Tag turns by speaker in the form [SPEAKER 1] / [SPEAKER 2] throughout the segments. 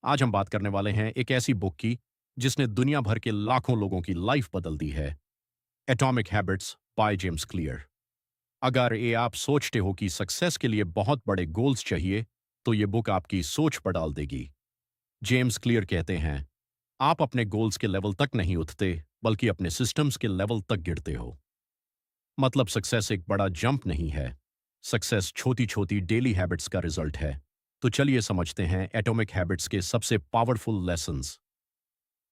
[SPEAKER 1] आज हम बात करने वाले हैं एक ऐसी बुक की जिसने दुनिया भर के लाखों लोगों की लाइफ बदल दी है। Atomic habits by James clear. अगर ये आप सोचते हो कि सक्सेस के लिए बहुत बड़े गोल्स चाहिए, तो ये बुक आपकी सोच बदल देगी। जेम्स क्लियर कहते हैं, आप अपने गोल्स के लेवल तक नहीं उठते, बल्कि अपने सिस्टम्स के लेवल तक गिरते हो। मतलब सक्सेस एक बड़ा जंप नहीं है। सक्सेस छोटी छोटी डेली हैबिट्स का रिजल्ट है। तो चलिए समझते हैं एटॉमिक हैबिट्स के सबसे पावरफुल लेसन्स।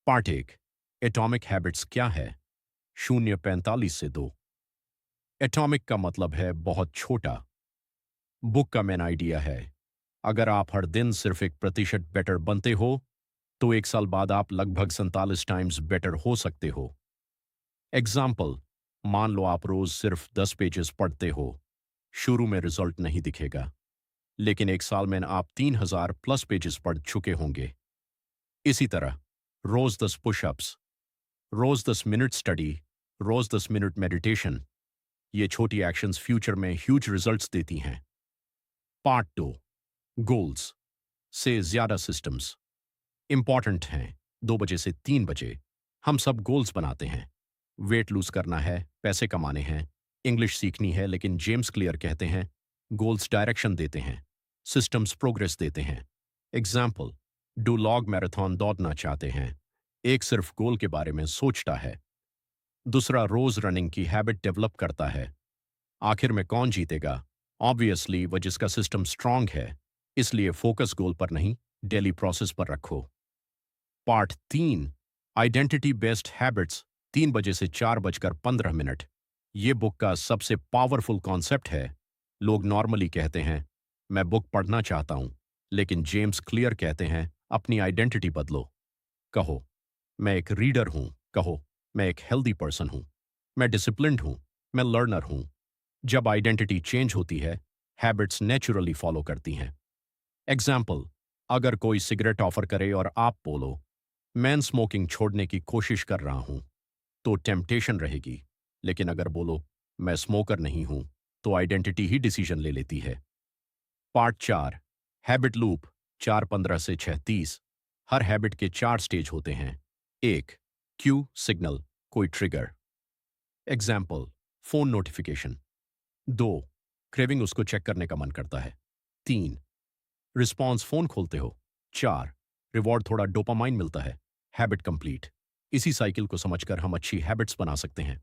[SPEAKER 1] पार्ट एक, एटॉमिक हैबिट्स क्या है? 0:45 से 2। एटॉमिक का मतलब है बहुत छोटा। बुक का मेन आइडिया है, अगर आप हर दिन सिर्फ 1% बेटर बनते हो, तो 1 साल बाद आप लगभग 47 टाइम्स बेटर हो सकते हो। एग्जाम्पल, मान लो आप रोज सिर्फ 10 पेजेस पढ़ते हो। शुरू में रिजल्ट नहीं दिखेगा, लेकिन 1 साल में आप 3000+ पेजेस पढ़ चुके होंगे। इसी तरह, रोज 10 पुशअप्स, रोज 10 मिनट स्टडी, रोज 10 मिनट मेडिटेशन, ये छोटी एक्शंस फ्यूचर में ह्यूज रिजल्ट्स देती हैं। पार्ट 2, गोल्स से ज्यादा सिस्टम्स इंपॉर्टेंट हैं। 2 बजे से 3 बजे हम सब गोल्स बनाते हैं। वेट लूज करना है, पैसे कमाने हैं, इंग्लिश सीखनी है, लेकिन जेम्स क्लियर कहते हैं, गोल्स डायरेक्शन देते हैं, सिस्टम्स प्रोग्रेस देते हैं। एग्जाम्पल, डू लॉग मैराथन दौड़ना चाहते हैं, एक सिर्फ गोल के बारे में सोचता है, दूसरा रोज रनिंग की हैबिट डेवलप करता है। आखिर में कौन जीतेगा? ऑब्वियसली वो जिसका सिस्टम स्ट्रांग है। इसलिए फोकस गोल पर नहीं, डेली प्रोसेस पर रखो। पार्ट 3, आइडेंटिटी बेस्ड हैबिट्स, 3 बजे से 4:15। ये बुक का सबसे पावरफुल कॉन्सेप्ट है। लोग नॉर्मली कहते हैं, मैं बुक पढ़ना चाहता हूं, लेकिन जेम्स क्लियर कहते हैं, अपनी आइडेंटिटी बदलो। कहो, मैं एक रीडर हूं। कहो, मैं एक हेल्दी पर्सन हूं। मैं डिसिप्लिन्ड हूं। मैं लर्नर हूं। जब आइडेंटिटी चेंज होती है, हैबिट्स नेचुरली फॉलो करती हैं। एग्जाम्पल, अगर कोई सिगरेट ऑफर करे और आप बोलो, मैं स्मोकिंग छोड़ने की कोशिश कर रहा हूं, तो टेम्पटेशन रहेगी। लेकिन अगर बोलो, मैं स्मोकर नहीं हूं, तो आइडेंटिटी ही डिसीजन ले लेती है। पार्ट 4, हैबिट लूप, 4:15 से 6:30। हर हैबिट के 4 स्टेज होते हैं। 1, क्यू सिग्नल, कोई trigger. Example, phone notification. 2, craving, उसको चेक करने का मन करता है। 3, रिस्पॉन्स, फोन खोलते हो। 4, रिवॉर्ड, थोड़ा डोपामाइन मिलता है। Habit complete. इसी साइकिल को समझकर हम अच्छी हैबिट्स बना सकते हैं।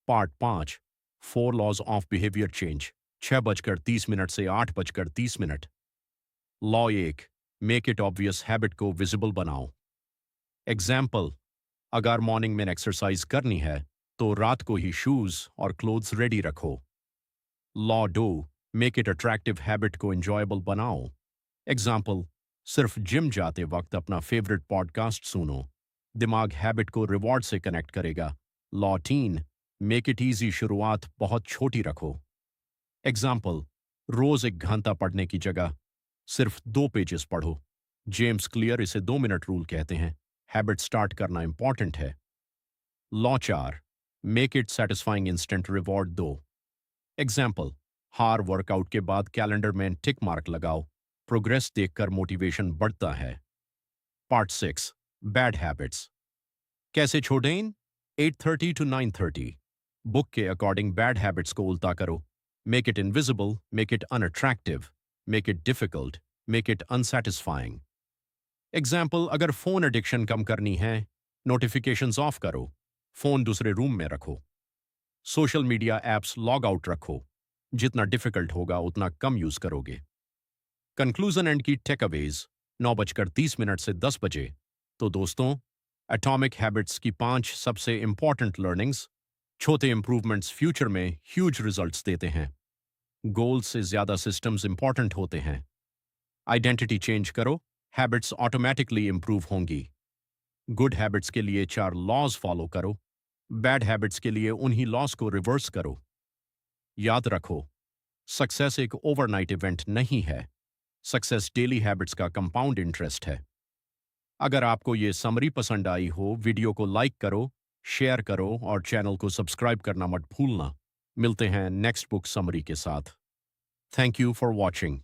[SPEAKER 1] Part 5, 4 laws of behaviour change, 6:30 से 8:30। Law 1, make it obvious, habit को विजिबल बनाओ। एग्जाम्पल, अगर मॉर्निंग में एक्सरसाइज करनी है, तो रात को ही शूज और क्लोथ्स रेडी रखो। Law 2, make it attractive, habit को एंजॉयबल बनाओ। एग्जाम्पल, सिर्फ जिम जाते वक्त अपना फेवरेट पॉडकास्ट सुनो, दिमाग हैबिट को रिवॉर्ड से कनेक्ट करेगा। लॉ 3, मेक इट ईजी, शुरुआत बहुत छोटी रखो। एग्जाम्पल, रोज 1 घंटा पढ़ने की जगह सिर्फ 2 पेजेस पढ़ो। जेम्स क्लियर इसे 2 मिनट रूल कहते हैं। हैबिट स्टार्ट करना इंपॉर्टेंट है। Law 4, make it satisfying, instant reward दो। एग्जाम्पल, हार वर्कआउट के बाद कैलेंडर में टिक मार्क लगाओ, प्रोग्रेस देखकर मोटिवेशन बढ़ता है। पार्ट 6, बैड हैबिट्स कैसे छोड़ें? 8:30 to 9:30। बुक के अकॉर्डिंग बैड हैबिट्स को उल्टा करो। Make it invisible, make it unattractive, make it difficult, make it unsatisfying. Example, अगर फोन एडिक्शन कम करनी है, नोटिफिकेशंस ऑफ करो, फोन दूसरे रूम में रखो, social media apps log out रखो। जितना डिफिकल्ट होगा उतना कम यूज करोगे। कंक्लूजन एंड की टेकअवेज, 9:30 से 10 बजे। तो दोस्तों, एटॉमिक हैबिट्स की 5 सबसे इंपॉर्टेंट लर्निंग्स, छोटे इंप्रूवमेंट्स फ्यूचर में ह्यूज रिजल्ट्स देते हैं। गोल्स से ज्यादा सिस्टम्स इंपॉर्टेंट होते हैं। आइडेंटिटी चेंज करो, हैबिट्स ऑटोमेटिकली इंप्रूव होंगी। गुड हैबिट्स के लिए 4 लॉज फॉलो करो, बैड हैबिट्स के लिए उन्हीं लॉज को रिवर्स करो। याद रखो, सक्सेस एक ओवरनाइट इवेंट नहीं है। सक्सेस डेली हैबिट्स का कंपाउंड इंटरेस्ट है। अगर आपको ये समरी पसंद आई हो, वीडियो को लाइक करो, शेयर करो और चैनल को सब्सक्राइब करना मत भूलना। मिलते हैं नेक्स्ट बुक समरी के साथ। Thank you for watching.